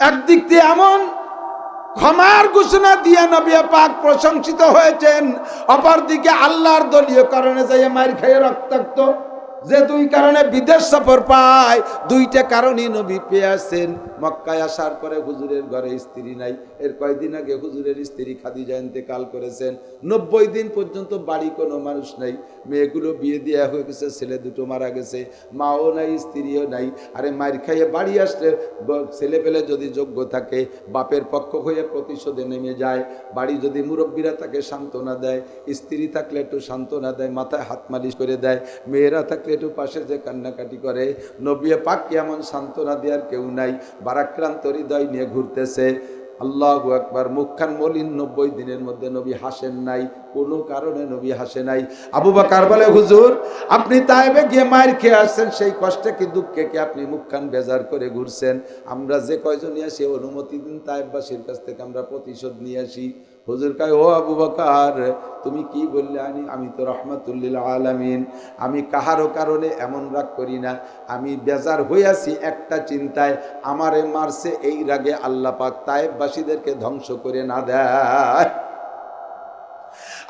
একদিক দিয়ে এমন ক্ষমার ঘোষণা দিয়ে নবী পাক প্রশংসিত হয়েছেন, অপরদিকে আল্লাহর দলীয় কারণে যাই মার খেয়ে রক্তাক্ত, যে দুই কারণে বিদেশ সফর পায়, দুইটা কারণই নবী পেয়ে আসছেন। মক্কায় আসার পরে হুজুরের ঘরে স্ত্রী নাই। এর কয়েকদিন আগে হুজুরের স্ত্রী খাদিজা ইন্তেকাল করেছেন। 90 দিন পর্যন্ত বাড়ি কোনো মানুষ নাই। মেয়েগুলো বিয়ে দেওয়া হয়ে গেছে, ছেলে দুটো মারা গেছে, মাও নাই স্ত্রীও নাই। আরে মার খাইয়ে বাড়ি আসলে ছেলে পেলে যদি যোগ্য থাকে বাপের পক্ষ হয়ে প্রতিশোধে নেমে যায়। বাড়ি যদি মুরব্বীরা তাকে সান্ত্বনা দেয়, স্ত্রী থাকলে একটু সান্ত্বনা দেয়, মাথায় হাত মালিশ করে দেয়, মেয়েরা থাকলে একটু পাশে যে কান্নাকাটি করে। নবী পাক এমন সান্ত্বনা দেওয়ার কেউ নাই, বারাক্রান্ত হৃদয় নিয়ে ঘুরতেছে। আল্লাহু আকবার। মুখখান মলিন, 90 দিনের মধ্যে নবী হাসেন নাই, কোনো কারণে নবী হাসে নাই। আবু বকর বলে, হুজুর আপনি তায়েবে গিয়ে মায়ের খেয়ে আসছেন, সেই কষ্টে কি দুঃখে কি আপনি মুখখান বেজার করে ঘুরছেন? আমরা যে কয়জন আসি অনুমতি দিন, তায়েববাসীর কাছ থেকে আমরা প্রতিশোধ নিয়ে আসি। হুজুর কয়, ও আবু বকর তুমি কি বললে? আমি তো রহমাতুল্লিল আলামিন, আমি কাহারও কারণে এমন রাগ করি না। আমি বেজার হইয়াছি একটা চিন্তায়, আমারে মারছে, এই রাগে আল্লাহ পাক তায়েববাসীদেরকে ধ্বংস করে না দেয়।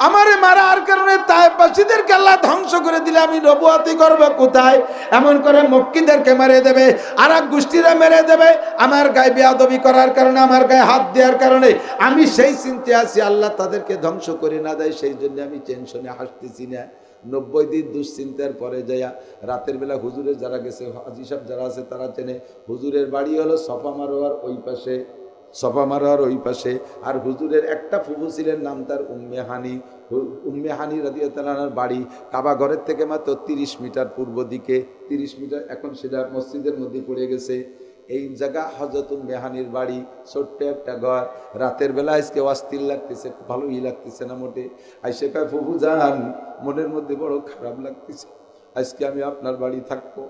আমারে মারার কারণে তায়েববাসীদেরকে আল্লাহ ধ্বংস করে দিলে আমি নবুয়তি করব কোথায়? এমন করে মক্কিদেরকে মেরে দেবে, আর এক গোষ্ঠীরা মেরে দেবে। আমার গায়ে বেয়াদবি করার কারণে, আমার গায়ে হাত দেওয়ার কারণে আমি সেই চিন্তে আছি, আল্লাহ তাদেরকে ধ্বংস করে না দেয়, সেই জন্য আমি টেনশনে হাসতেছি না। 90 দিন দুশ্চিন্তার পরে যাইয়া রাতের বেলা হুজুরের যারা গেছে, হাজী সাহেব যারা আছে তারা চেনে, হুজুরের বাড়ি হলো সফা মারোয়ার ওই পাশে, সফা মারোয়ার ওই পাশে। আর হুজুরের একটা ফুফু ছিলেন, নাম তার উম্মে হানি। উম্মে হানি রাদিয়াল্লাহু আনহার বাড়ি কাবা ঘরের থেকে মাত্র 30 মিটার পূর্ব দিকে, 30 মিটার, এখন সেটা মসজিদের মধ্যে পড়ে গেছে। এই জায়গা হযরত উম্মে হানির বাড়ি, ছোট্ট একটা ঘর। রাতের বেলা আজকে অস্থির লাগতেছে, ভালোই লাগতেছে না মোটে। আইসে কয়, ফুফু যান, মনের মধ্যে বড় খারাপ লাগতেছে, আজকে আমি আপনার বাড়ি থাকবো।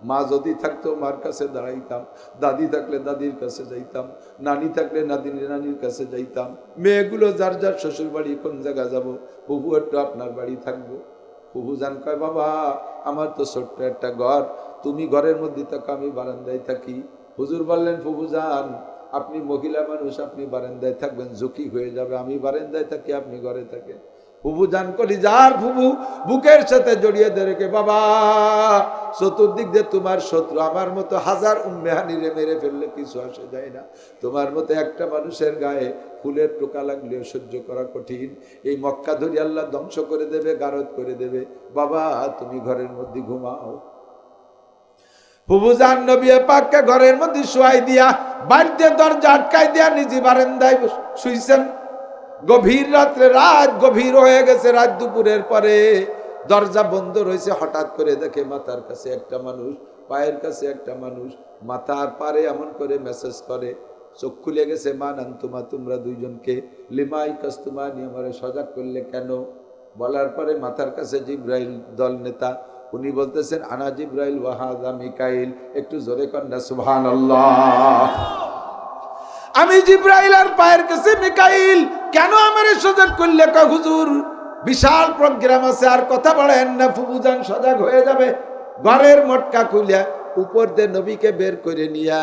মা যদি থাকতো মার কাছে দাঁড়াইতাম, দাদি থাকলে দাদির কাছে যাইতাম, নানি থাকলে নানির কাছে যাইতাম। মেয়েগুলো যার যার শ্বশুর বাড়ি কোন জায়গা যাব, ফুফু একটু আপনার বাড়ি থাকবো। ফুফু জান কয়, বাবা আমার তো ছোট্ট একটা ঘর, তুমি ঘরের মধ্যে থাকো, আমি বারান্দায় থাকি। হুজুর বললেন, ফুফু যান আপনি মহিলা মানুষ, আপনি বারান্দায় থাকবেন, ঝুঁকি হয়ে যাবে, আমি বারান্দায় থাকি, আপনি ঘরে থাকেন। ফুফু জান কলি যার ফুফু বুকের সাথে জড়িয়ে ধরেকে, বাবা চতুর্দিক দিয়ে তোমার শত্রু, আমার মতো হাজার উম্মে হানিরে মেরে ফেললে কিছু আসে যায় না, তোমার মতো একটা মানুষের গায়ে ফুলের টোকা লাগলেও সহ্য করা কঠিন। এই মক্কা ধরি আল্লাহ ধ্বংস করে দেবে, গারদ করে দেবে, বাবা তুমি ঘরের মধ্যে ঘুমাও। ফুফু জান নবী পাককে ঘরের মধ্যে শোয়াই দিয়া, বাড়িতে দরজা আটকাই দিয়া নিজে বারান্দায় শুইছেন। গভীর রাত্রে, রাত গভীর হয়ে গেছে, রাত দুপুরের পরে দরজা বন্ধ রয়েছে। হঠাৎ করে দেখে মাথার কাছে একটা মানুষ, পায়ের কাছে একটা মানুষ, মাথার পারে এমন করে মেসেজ করে। চোখ খুলে গেছে, মা নান্তুমা তোমরা দুইজনকে, লিমাই কাস্তুমানি আমারে সজাগ করলে কেন? বলার পরে মাথার কাছে জিব্রাইল দল নেতা, উনি বলতেছেন আনা জিব্রাইল ওয়া হাযা মিকাইল। একটু জোরে কন্যা সুবহানাল্লাহ। আমি জিব্রাইল আর পায়ের কাছে মিকাইল, কেন আমারে সজাগ করলে? কয় হুজুর বিশাল প্রোগ্রাম আছে, আর কথা বলেন না, ফুফুজান সজাগ হয়ে যাবে। ঘরের মটকা খুলিয়া উপর দিয়ে নবীকে বের করে নিয়া,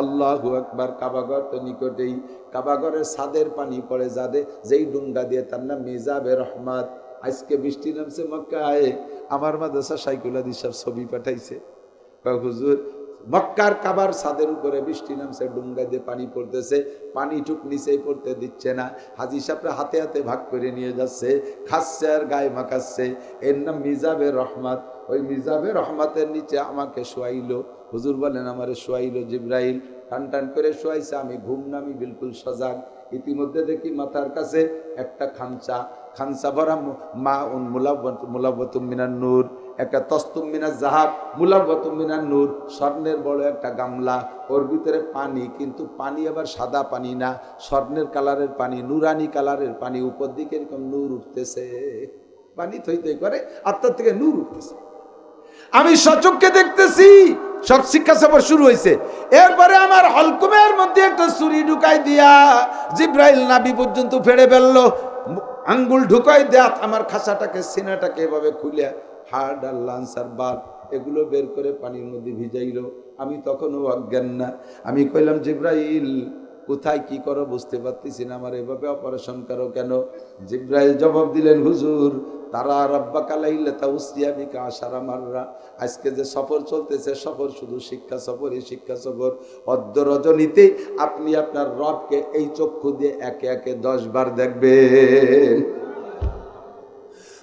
আল্লাহু আকবার। কাবাঘর তো নিকটেই, কাবাঘরের ছাদের পানি পড়ে যাদে, যেই ডুঙ্গা দিয়ে, তার নাম মিজাবে রহমাত। আজকে বৃষ্টি নামছে মক্কায়, আমার মাদ্রাসা সাইকুল হাদিস সাহেব ছবি পাঠাইছে। কয় হুজুর মক্কার কাবার ছাদের উপরে বৃষ্টি নামছে, ডুঙ্গা দিয়ে পানি পড়তেছে, পানি টুক নিচেই পড়তে দিচ্ছে না। হাজী সাহেবরা হাতে হাতে ভাগ করে নিয়ে যাচ্ছে, খাচ্ছে আর গায়ে মাখাচ্ছে। এর নাম মিজাবে রহমাত। ওই মিজাবে রহমাতের নিচে আমাকে শোয়াইলো। হুজুর বলেন আমারে শোয়াইলো জিব্রাইল, টান টান করে শোয়াইছে, আমি ঘুম নামি বিলকুল সজাগ। ইতিমধ্যে দেখি মাথার কাছে একটা খামচা, খামচা ভরা মা মুলাব্বাতুম মিনান নূর, একটা তস্তুম মিনাজ জাহাব মুলাব্বাতুম মিনান নূর, স্বর্ণের বড় একটা গামলা, ওর ভিতরে পানি, কিন্তু পানি আবার সাদা পানি না, স্বর্ণের কালারের পানি, নুরানি কালারের পানি, উপর দিকে এরকম নূর উঠতেছে, পানি থই থই করে, আত্মার থেকে নূর উঠতেছে। আমি সচক্ষে দেখতেছি। সব শিক্ষা সফর শুরু হয়েছে। এরপরে আমার হলকুমের মধ্যে একটা ছুরি ঢুকাই দিয়া জিব্রাইল নাভি পর্যন্ত ফেড়ে ফেললো, আঙ্গুল ঢুকাই দেয়া আমার খাসাটাকে, সিনাটাকে এভাবে খুলে হাড় আর লাঞ্চার বার এগুলো বের করে পানির মধ্যে ভিজাইলো। আমি তখনও অজ্ঞান না। আমি কইলাম জিব্রাইল কোথায় কি করো বুঝতে পারতেছি না, আমার এভাবে অপারেশন করো কেন? জিব্রাইল জবাব দিলেন, হুজুর তারা রাব্বাকা লাইলাতা উসরিয়া বিকা আশারা মাররা, আজকে যে সফর চলতেছে সফর শুধু শিক্ষা সফর, এই শিক্ষা সফর অর্ধ রজনীতে আপনি আপনার রবকে এই চক্ষু দিয়ে একে একে 10 বার দেখবেন।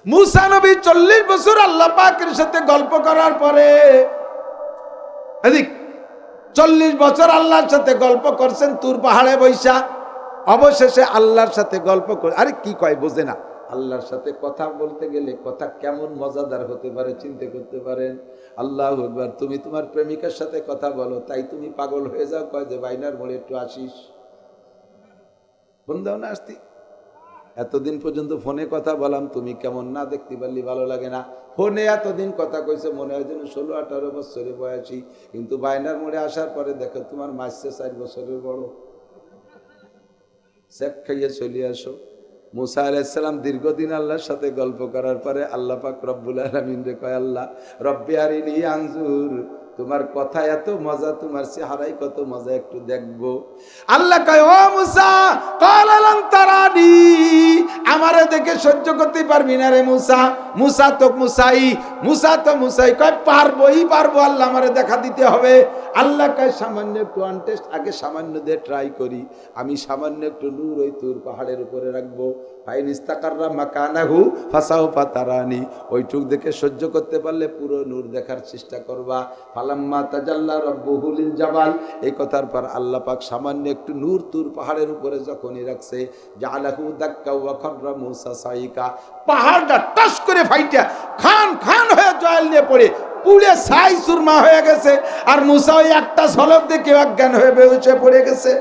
মুসা নবী 40 বছর আল্লাহ পাকের সাথে গল্প করার পরে, এদিক 40 বছর আল্লাহর সাথে গল্প করছেন তুর পাহাড়ে বৈশা, অবশেষে আল্লাহর সাথে গল্প করে, আরে কি কয় বোঝে না, আল্লাহর সাথে কথা বলতে গেলে কথা কেমন মজাদার হতে পারে চিন্তা করতে পারেন। আল্লাহু আকবার। তুমি তোমার প্রেমিকার সাথে কথা বলো, তাই তুমি পাগল হয়ে যাও, কয় যে বাইনার মোড়ে একটু আসিস, বন্ধু না আসতি, এতদিন পর্যন্ত ফোনে কথা বললাম, তুমি কেমন না দেখতে পারলি, ভালো লাগে না। ফোনে এতদিন কথা কইছে, মনে হয় যেন 16-18 বছরের বয়সী, কিন্তু বাইনার মোড়ে আসার পরে দেখো তোমার মাসে 4 বছরের বড়। চেক খাইয়ে চলে আসো। মুসা আলাইহিস সালাম দীর্ঘদিন আল্লাহর সাথে গল্প করার পরে আল্লাহ পাক রব্বুল আলামিন রে কয়, আল্লাহ রব্বি আরিনি আনজুর, তোমার কথা এত মজা, তোমার চেহারাই কত মজা, একটু দেখবো। আল্লাহ কয়, ও মুসা ক্বালা লান তারানি, আমারে দেখে সহ্য করতে পারবি না রে মুসা। মুসা তো মুসাই কয় পারবোই পারবো, আল্লাহ আমারে দেখা দিতে হবে। আল্লাহ কয় সামান্য একটু আনটেস্ট, আগে সামান্য দিয়ে ট্রাই করি, আমি সামান্য একটু নূর ওই তুর পাহাড়ের উপরে রাখবো, ফাইন ইস্তাকাররা মাকানাহু ফাসাউফা তারানি, ওইটুক দেখে সহ্য করতে পারলে পুরো নূর দেখার চেষ্টা করবা। ফালাম্মা তাজাল্লা রাব্বুহু লিল জাবাল, এই কথার পর আল্লাহ পাক সামান্য একটু নূর তুর পাহাড়ের উপরে যখনই রাখছে, জাআলাহু দাক্কা ওয়া খাররা মুসা সাইকা, পাহাড়টা টাস করে ফাইটা খান খান হয়ে জল নিয়ে পড়ে পুড়ে ছাই সুরমা হয়ে গেছে, আর মুসা ওই একটা ঝলক দেখে অজ্ঞান হয়ে বেহুঁশে পড়ে গেছে।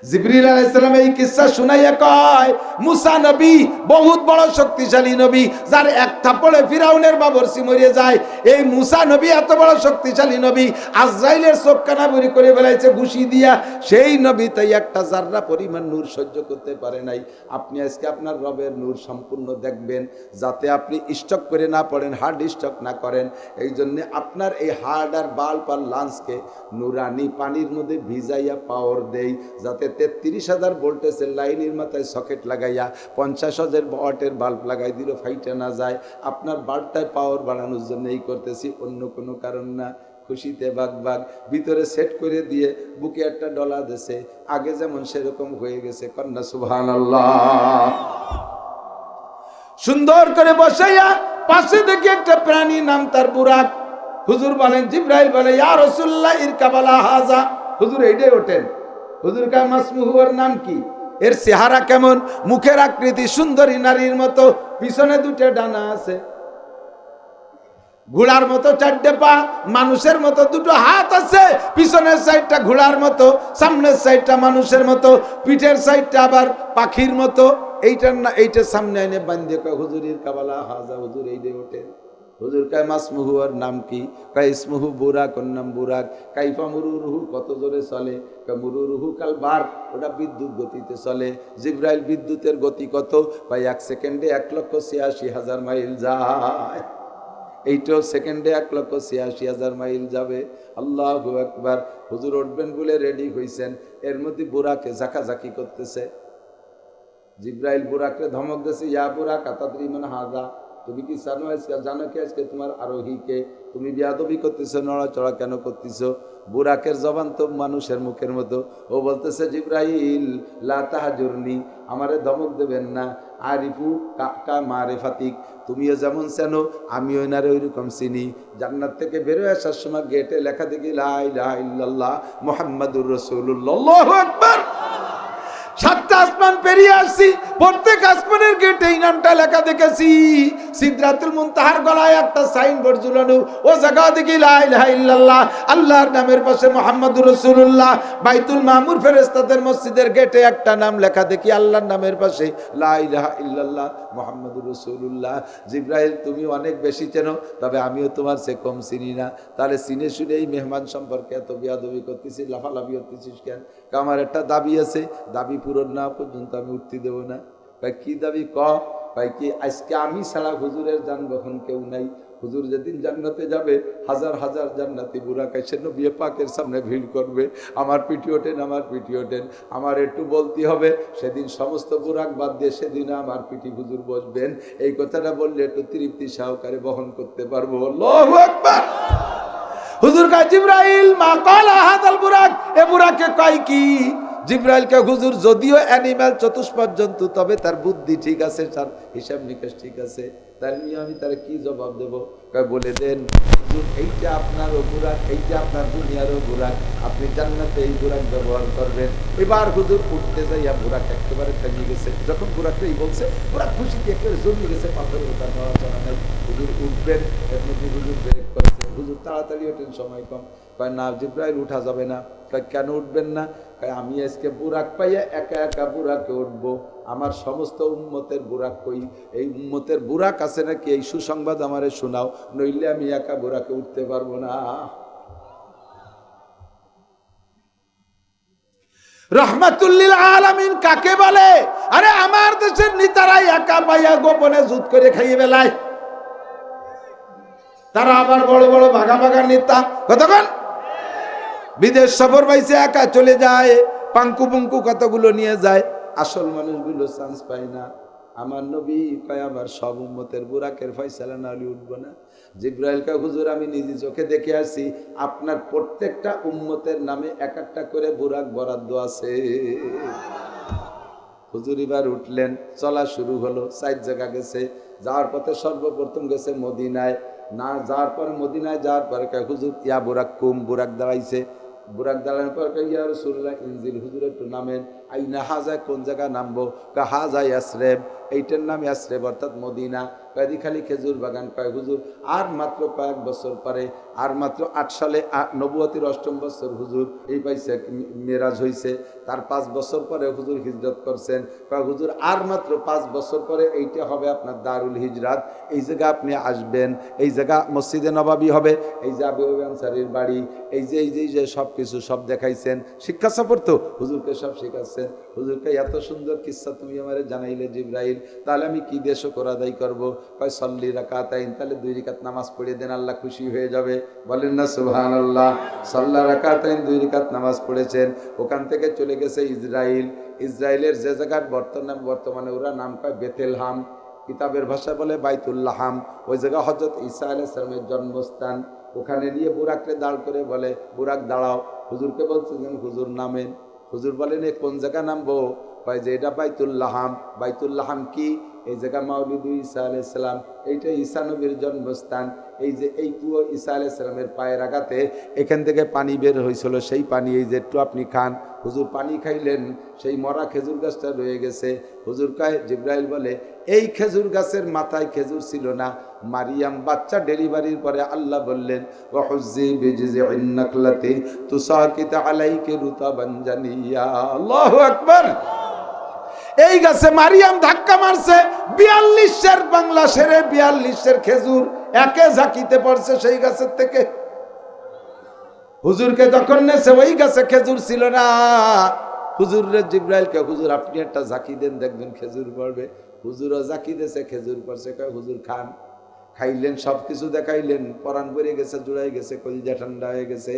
জিবরিল আলাইহিস সালাম এই কিসসা শুনাইয়া কয়, মুসা নবী বহুত বড় শক্তিশালী নবী, যার এক থাপ্পড়ে ফিরাউনের বাবরসি মরে যায়। এই মুসা নবী এত বড় শক্তিশালী নবী, আজরাইলের চোখ কানাবুরি করে ফেলাইছে ঘুষি দিয়া। সেই নবী তাই একটা জাররা পরিমাণ নূর সহ্য করতে পারে নাই। আপনি আজকে আপনার রবের নূর সম্পূর্ণ দেখবেন, যাতে আপনি স্টক করে না পড়েন, হার্ড স্টক না করেন। এই জন্য আপনার এই হার্ড আর বাল্ব আর লাঞ্চকে নুরানি পানির মধ্যে ভিজাইয়া পাওয়ার দেই, যাতে 33,000 ভোল্টেজের লাইনের মাথায় সকেট লাগাইয়া 50,000 ওয়াটের বাল্ব লাগাই দিল ফাইটে না যায়। আপনার বাল্বটায় পাওয়ার বাড়ানোর জন্য এই করতেছি, অন্য কোনো কারণ না। খুশিতে বাগ বাগ ভিতরে সেট করে দিয়ে বুকে একটা ডলা দেশে, আগে যেমন সেরকম হয়ে গেছে। কন্যা সুবহানাল্লাহ। সুন্দর করে বসাইয়া পাশে দেখি একটা প্রাণী, নাম তার বুরাক। হুজুর বলেন, জিব্রাইল বলে, ইয়া রাসূলুল্লাহ ইরকাবালা হাজা, হুজুর এইটাই ওঠেন। হুজুর কা মাসমুহুর নাম কি, এর চেহারা কেমন, মুখের আকৃতি সুন্দরী নারীর মতো, পিছনে 2টা ডানা আছে, ঘোড়ার মতো 4টে পা, মানুষের মতো 2টো হাত আছে, পিছনের সাইডটা ঘোড়ার মতো, সামনের সাইডটা মানুষের মতো, পিঠের সাইডটা আবার পাখির মতো। এইটার না এইটার সামনে এনে বান্ধে কয়, হুজুরের কাবালা হাজা, হুজুর এই দিয়ে ওঠে। হুজুর কায় মাসমুহু, আর নাম কি? কায় ইসমুহু বুরাক, ওর নাম বুরাক। কাইফা মুরুরুহু, কত জোরে চলে? কায় মুরুরুহু কাল বার, ওটা বিদ্যুৎ গতিতে চলে। জিব্রাইল বিদ্যুতের গতি কত? ভাই 1 সেকেন্ডে 1,86,000 মাইল যায়। এইটাও সেকেন্ডে 1,86,000 মাইল যাবে। আল্লাহু আকবার। হুজুর উঠবেন বলে রেডি হইছেন, এর মধ্যে বুরাকে ঝাঁকাঝাঁকি করতেছে। জিব্রাইল বুরাককে ধমক দিয়েছে, ইয়া বুরাক আতাদরি মান হাযা, তুমি কি জানো কি আজকে তোমার আরোহীকে? তুমি বিয়াদবি করতেছো, নড়াচড়া কেন করতেছো? বুরাকের জবান তো মানুষের মুখের মতো। ও বলতেছে, জিব্রাইল লা তাহজুরনি, আমারে ধমক দেবেন না। আরিফু কা মারিফাতিক, তুমিও যেমন চেনো আমিও এনারে ওইরকম চিনি। জান্নাত থেকে বেরোয় আসার সময় গেটে লেখা দেখি লা ইলাহা ইল্লাল্লাহ মুহাম্মাদুর রাসূলুল্লাহ। আল্লাহু আকবার। 7টা আসমান পেরিয়ে আসছি, প্রত্যেক আসমানের গেটে এই নামটা লেখা দেখেছি। সিদরাতুল মুনতাহার গলায় একটা সাইনবোর্ড ঝুলানো, ও জায়গা দেখি লা ইলাহা ইল্লাল্লাহ, আল্লাহর নামের পাশে মুহাম্মাদুর রাসূলুল্লাহ। বাইতুল মামুর ফেরেশতাদের মসজিদের গেটে একটা নাম লেখা দেখি আল্লাহর নামের পাশে লা ইলাহা ইল্লাল্লাহ মুহাম্মাদুর রাসূলুল্লাহ। জিব্রাইল তুমি অনেক বেশি চেনো, তবে আমিও তোমার চেয়ে কম চিনি না। তাহলে চিনে শুনে এই মেহমান সম্পর্কে এত বিয়াদবি করতেছিস, লাফালাফি করতেছিস কেন? আমার একটা দাবি আছে, দাবি পূরণ না পর্যন্ত আমি উঠতে দেবো না। ভাই কি দাবি ক? ভাই কি আজকে আমি ছাড়া হুজুরের যানবাহন কেউ নাই, হুজুর যেদিন জান্নাতে যাবে হাজার হাজার জান্নাতি বুরাক এসে নবী পাকের সামনে ভিড় করবে, আমার পিঠে ওঠেন, আমার পিঠে ওঠেন। আমার একটু বলতে হবে, সেদিন সমস্ত বুরাক বাদ দিয়ে সেদিন আমার পিঠে হুজুর বসবেন। এই কথাটা বললে একটু তৃপ্তি সহকারে বহন করতে পারবো। আল্লাহু আকবার। হুজুর কয় জিবরাইল মা ক্বালা হাযাল বুরাক, এ বুরাকে কয় কি? জিবরাইলকে হুজুর যদিও অ্যানিম্যাল চতুষ্পদ জন্তু, তবে তার বুদ্ধি ঠিক আছে, তার হিসাব নিকাশ ঠিক আছে। তাহলে আমি তার কি জবাব দেব? কয় বলে দেন হুজুর এইটা আপনারও বুরাক, এইটা আপনার দুনিয়ারও বুরাক, আপনি জান্নাতে এই বুরাক ব্যবহার করবেন। এবার হুজুর উঠতে যাইয়া বুরাক একেবারে থেমে গেছে। যখন বুরাকটা এই বলছে, বুরাক খুশিতে একেবারে জমে গেছে, পাথরের ওটা নড়াচড়া নাই। হুজুর উঠবেন, এর মধ্যে হুজুর ব্রেক করেছে। হুজুর তাড়াতাড়ি ওঠেন, সময় কম। কয় না জিবরাইল উঠা যাবে না। কয় কেন উঠবেন না? কয় আমি আজকে বুরাক পাইয়া একা একা বুরাকে উঠবো, আমার সমস্ত উম্মতের বুরাক কই? এই উম্মতের বুরাক আছে নাকি এই সুসংবাদ আমারে শোনাও, নইলে আমি একা বুরাকে উঠতে পারবো না। রহমাতুল্লিল আলামিন কাকে বলে? আরে আমার দেশের নেতারাই একা পাইয়া গোপনে জুত করে খাইয়ে বেলায়। তারা আবার বড় বড় ভাগা ভাগা নেতা, কতক্ষণ বিদেশ সফর পাইছে একা চলে যায়, পাঙ্কু পুঙ্কু কতগুলো নিয়ে যায়, আসল মানুষগুলো চান্স পায় না। আমার নবী কয় আমার সব উম্মতের বুরাকের ফয়সালা না হলে উঠবো না। জিবরাইল কয় হুজুর আমি নিজে চোখে দেখে আসি, আপনার প্রত্যেকটা উম্মতের নামে এক একটা করে বুরাক বরাদ্দ আছে। হুজুর এবার উঠলেন, চলা শুরু হলো। 4 জায়গা গেছে, যাওয়ার পথে সর্বপ্রথম গেছে মদিনায়। না যাওয়ার পর মদিনায় যাওয়ার পরে কয় হুজুর ইয়া বুরাক কুম, বুরাক দাঁড়াইছে। বুরাক দাঁড়ানোর পর কয় ইয়া রাসূলুল্লাহ ইনজিল, হুজুর একটু নামেন। আইনা হাজা, কোন জায়গা নামবো? কয় হাজা ইয়াসরেব, এইটার নাম ইয়াসরেব অর্থাৎ মদিনা। কয়েদি খালি খেজুর বাগান। কয় হুজুর আর মাত্র কয়েক বছর পরে, আর মাত্র 8 সালে নবুয়তির 8ম বছর হুজুর এই পাইছে মেরাজ হয়েছে, তার 5 বছর পরে হুজুর হিজরত করছেন। কয় হুজুর আর মাত্র 5 বছর পরে এইটা হবে আপনার দারুল হিজরাত, এই জায়গা আপনি আসবেন, এই জায়গা মসজিদে নবাবী হবে, এই যে আবু আইয়ুব আনসারীর বাড়ি, এই যে সব কিছু সব দেখাইছেন। শিক্ষা সফর তো, হুজুরকে সব শিখাচ্ছেন। হুজুরকে এত সুন্দর কিসসা তুমি আমারে জানাইলে জিবরাইল, তাহলে আমি কি দিয়ে শুকর আদায় করবো? কয় সল্লি রাকাতাইন, তাহলে 2 রাকাত নামাজ পড়ে দেন, আল্লাহ খুশি হয়ে যাবে। বলেন না সুবহানাল্লাহ। সাল্লা রাকাতাইন, 2 রাকাত নামাজ পড়েছেন। ওখান থেকে চলে গেছে ইসরাইল। ইসরায়েলের যে জায়গার বর্তমানে ওরা নাম কয় বেতেলহাম, কিতাবের ভাষায় বলে বাইতুল্লাহাম। ওই জায়গা হযরত ঈসা আলাইহিস সালামের জন্মস্থান। ওখানে নিয়ে বুরাককে দাঁড় করে বলে বুরাক দাঁড়াও। হুজুরকে বলছে যে হুজুর নামেন। হুজুর বলেন এ কোন জায়গা নামবো? কয় যে এটা বাইতুল্লাহাম। বাইতুল্লাহাম কি? এই জায়গা মাউলিদ ঈসা আলাইহিস সালাম, এইটা ঈসা নবীর জন্মস্থান। এই যে এই কুয়ো ঈসা আলাইহিস সালামের পায়ের আঘাতে এখান থেকে পানি বের হয়েছিল, সেই পানি এই যে একটু আপনি খান। হুজুর পানি খাইলেন, সেই মরা খেজুর গাছটা রয়ে গেছে। হুজুর কয়, জিবরাইল বলে এই খেজুর গাছের মাথায় খেজুর ছিল না। মারিয়াম বাচ্চা ডেলিভারির পরে আল্লাহ বললেন ওয়াহুজ্জি বিজিজিন নাকলাতি তুসাকিত আলাইকি রুতাবান জানিয়া। আল্লাহু আকবার। এই গাছে মারিয়াম ধাক্কা মারছে, 42 বাংলা সেরে 42 খেজুর একে ঝাঁকিতে পড়ছে সেই গাছের থেকে। হুজুরকে যখন নেছে ওই গাছে খেজুর ছিল না। হুজুরে জিবরাইলকে হুজুর আপনি একটা ঝাঁকি দেন, দেখবেন খেজুর পড়বে। হুজুরও ঝাঁকি দিয়েছে, খেজুর পড়ছে। কয় হুজুর খান। খাইলেন, সবকিছু দেখাইলেন, পরাণ বেড়ে গেছে, জুড়াই গেছে, কলিজা ঠান্ডা হয়ে গেছে।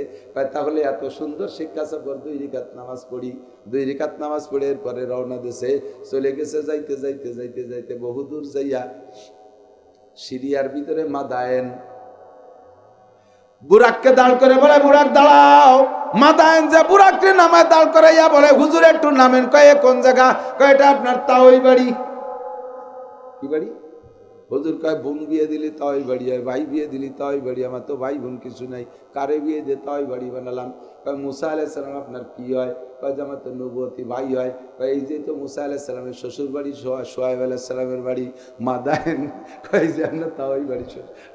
তাহলে এত সুন্দর শিক্ষা সফর, 2 রাকাত নামাজ পড়ি। 2 রাকাত নামাজ পড়ে এরপরে রওনা দিয়েছে, চলে গেছে। যাইতে যাইতে যাইতে যাইতে বহুদূর যাইয়া সিরিয়ার ভিতরে মাদায়েন, বুরাককে দাঁড় করে বলে বুরাক দাঁড়াও। মাদায়েন যে বুরাককে নামায় দাঁড় করাইয়া বলে হুজুর একটু নামেন। কয় কোন জায়গা? কয় এটা আপনার তাওই বাড়ি। কি বাড়ি? হুজুর কয় বোন বিয়ে দিলি তাই বাড়ি হয়, ভাই বিয়ে দিলি তাই বাড়ি। আমার তো ভাই বোন কিছু নাই, কারে বিয়ে দিয়ে তাই বাড়ি বানালাম। কয় মুসা আলাইহিস সালাম আপনার কি হয়? কয় যে আমার তো নবুয়তি ভাই হয়। কয় এই যে তো মুসা আলাইহিস সালামের শ্বশুর বাড়ি, সোহাইব আলাইহিস সালামের বাড়ি। মাদায়েন কয় যে আপনার তাই বাড়ি,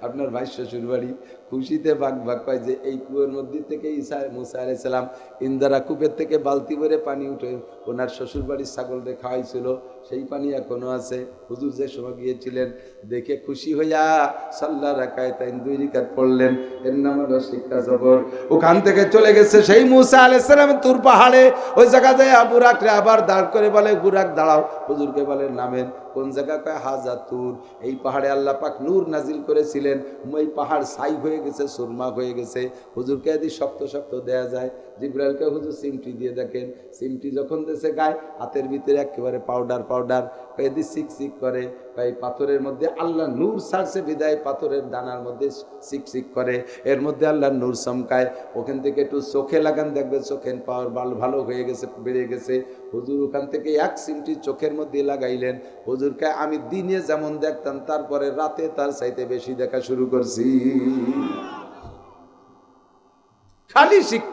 আপনার ভাই শ্বশুর বাড়ি। খুশিতে ভাগ ভাগ। কয় যে এই কুয়োর মধ্যে থেকে মুসা আলাইহিস সালাম ইন্দারা কূপের থেকে বালতি ভরে পানি উঠে ওনার শ্বশুর বাড়ির ছাগলদের খাওয়াইছিল, সেই পানি এখনো আছে। হুজুর যে সময় গিয়েছিলেন দেখে খুশি হইয়া সাল্লা রাকাতাইন 2 রাকাত পড়লেন। এর নাম হলো শিক্ষা সফর। ওখান থেকে চলে গেছে সেই মুসা আলাইহিস সালাম তুর পাহাড়ে। ওই জায়গা যায় বুরাকরে আবার দাঁড় করে বলে বুরাক দাঁড়াও। হুজুরকে বলে নামেন। কোন জায়গা কয় হাজাতুর, এই পাহাড়ে আল্লাহ পাক নূর নাজিল করেছিলেন, ওই পাহাড় ছাই হয়ে গেছে, সুরমা হয়ে গেছে। হুজুরকে যদি শক্ত শক্ত দেয়া যায়, জিব্রাইলকে হুজুর সিমটি দিয়ে দেখেন, সিমটি যখন দেশে গায় হাতের ভিতরে একেবারে পাউডার পাউডার, এদি সিক করে, এই পাথরের মধ্যে আল্লাহ নূর ছাড়ছে বিদায় পাথরের দানার মধ্যে সিক করে, এর মধ্যে আল্লাহ নূর চমকায়। ওখান থেকে একটু চোখে লাগান, দেখবে চোখের পাওয়ার ভালো হয়ে গেছে, বেড়ে গেছে। হুজুর ওখান থেকে এক সিমটি চোখের মধ্যে লাগাইলেন। হুজুরকে আমি দিনে যেমন দেখতাম, তারপরে রাতে তার চাইতে বেশি দেখা শুরু করছি। খালি শিক্ষা।